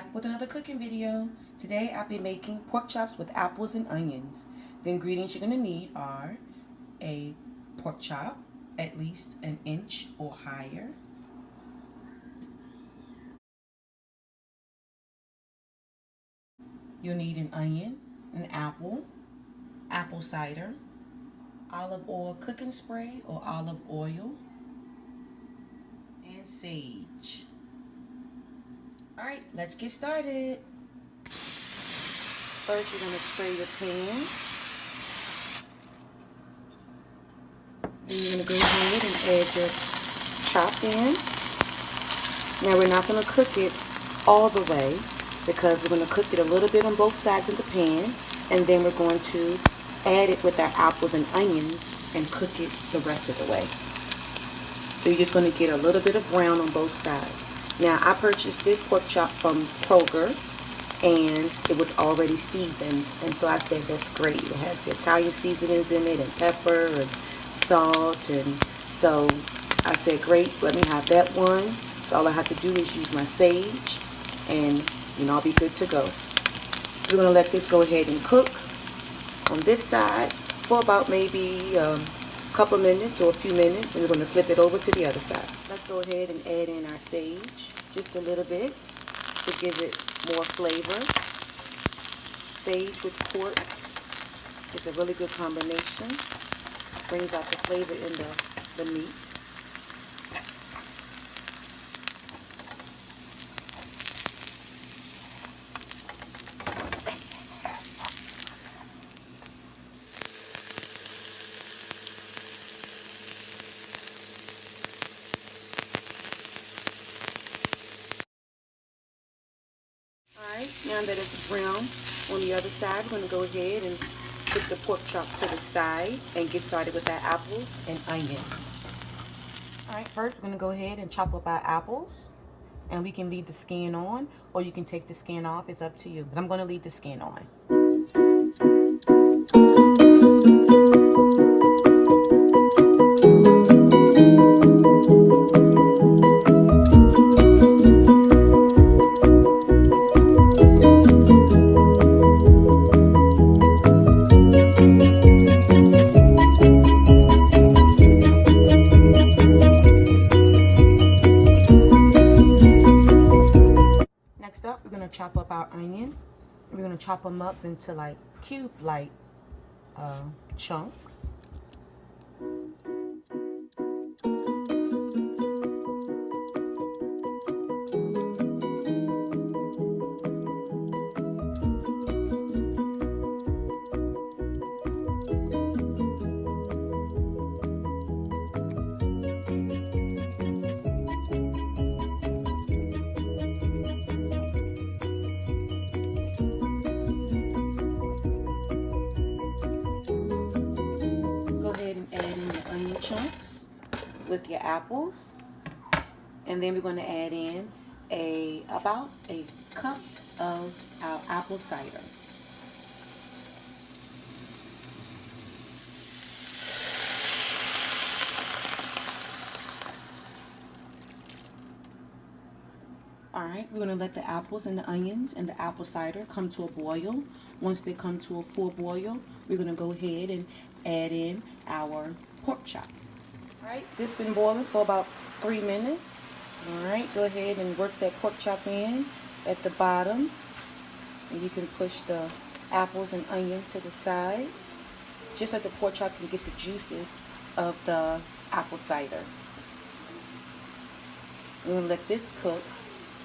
back with another cooking video. Today I'll be making pork chops with apples and onions. The ingredients you're going to need are a pork chop, at least an inch or higher, you'll need an onion, an apple, apple cider, olive oil cooking spray or olive oil, and sage. Alright, let's get started. First, you're going to spray the pan. And you're going to go ahead and add your chop in. Now, we're not going to cook it all the way because we're going to cook it a little bit on both sides of the pan. And then we're going to add it with our apples and onions and cook it the rest of the way. So you're just going to get a little bit of brown on both sides. Now, I purchased this pork chop from Kroger, and it was already seasoned, and so I said that's great. It has the Italian seasonings in it, and pepper, and salt, and so I said, great, let me have that one. So all I have to do is use my sage, and I'll be good to go. We're going to let this go ahead and cook on this side for about maybe a couple minutes or a few minutes, and we're going to flip it over to the other side. Let's go ahead and add in our sage, just a little bit to give it more flavor. Sage with pork is a really good combination. Brings out the flavor in the meat. Alright, now that it's brown on the other side, we're going to go ahead and put the pork chop to the side and get started with our apples and onions. Alright, first we're going to go ahead and chop up our apples. And we can leave the skin on, or you can take the skin off. It's up to you. But I'm going to leave the skin on. Next up, we're going to chop up our onion. We're going to chop them up into like cube-like chunks. Chunks with your apples, and then we're going to add in about a cup of our apple cider. Alright, we're going to let the apples and the onions and the apple cider come to a boil. Once they come to a full boil, we're going to go ahead and add in our pork chop. Alright, this has been boiling for about 3 minutes. Alright, go ahead and work that pork chop in at the bottom. And you can push the apples and onions to the side, just so the pork chop can get the juices of the apple cider. We're going to let this cook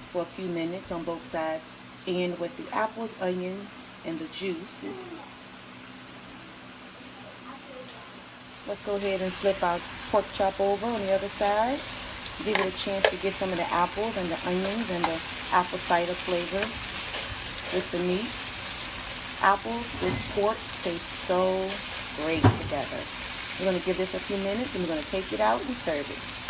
for a few minutes on both sides, and with the apples, onions, and the juices. Let's go ahead and flip our pork chop over on the other side. Give it a chance to get some of the apples and the onions and the apple cider flavor with the meat. Apples with pork taste so great together. We're going to give this a few minutes and we're going to take it out and serve it.